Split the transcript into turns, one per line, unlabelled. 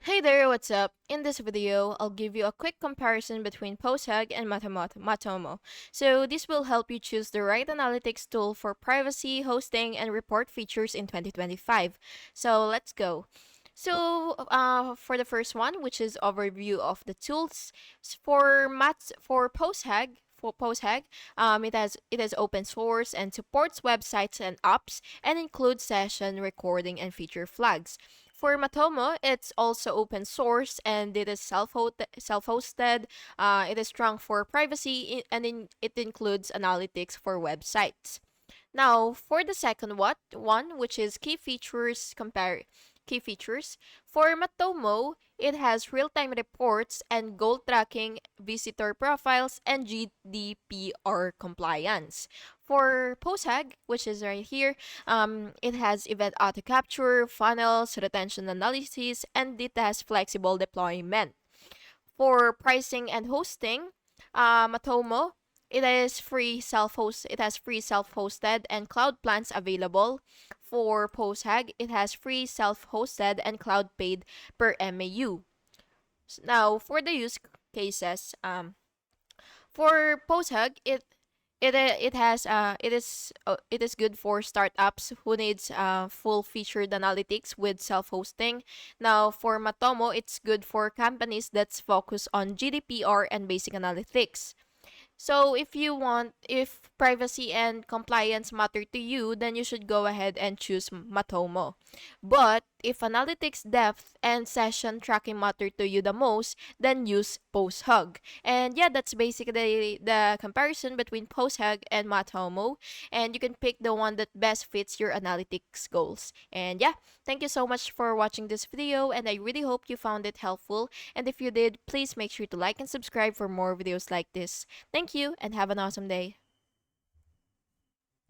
Hey there, what's up? In this video, I'll give you a quick comparison between PostHog and Matomo. So this will help you choose the right analytics tool for privacy, hosting, and report features in 2025. So let's go. For the first one, which is overview of the tools for PostHog, it has open source and supports websites and apps and includes session recording and feature flags. For Matomo, it's also open source and it is self-hosted. It is strong for privacy it includes analytics for websites. Now, for the second one, which is key features. For Matomo, it has real-time reports and goal tracking, visitor profiles, and GDPR compliance. For PostHag, which is right here, it has event auto capture, funnels, retention analysis, and it has flexible deployment. For pricing and hosting, Matomo, it has free self-hosted and cloud plans available. For PostHag, it has free self-hosted and cloud paid per MAU. Now, for the use cases, for PostHug, it is good for startups who needs full featured analytics with self-hosting. Now for Matomo, it's good for companies that's focused on GDPR and basic analytics. So if privacy and compliance matter to you, then you should go ahead and choose Matomo. But if analytics depth and session tracking matter to you the most, then use PostHog. And yeah, that's basically the comparison between PostHog and Matomo. And you can pick the one that best fits your analytics goals. And yeah, thank you so much for watching this video, and I really hope you found it helpful. And if you did, please make sure to like and subscribe for more videos like this. Thank you and have an awesome day.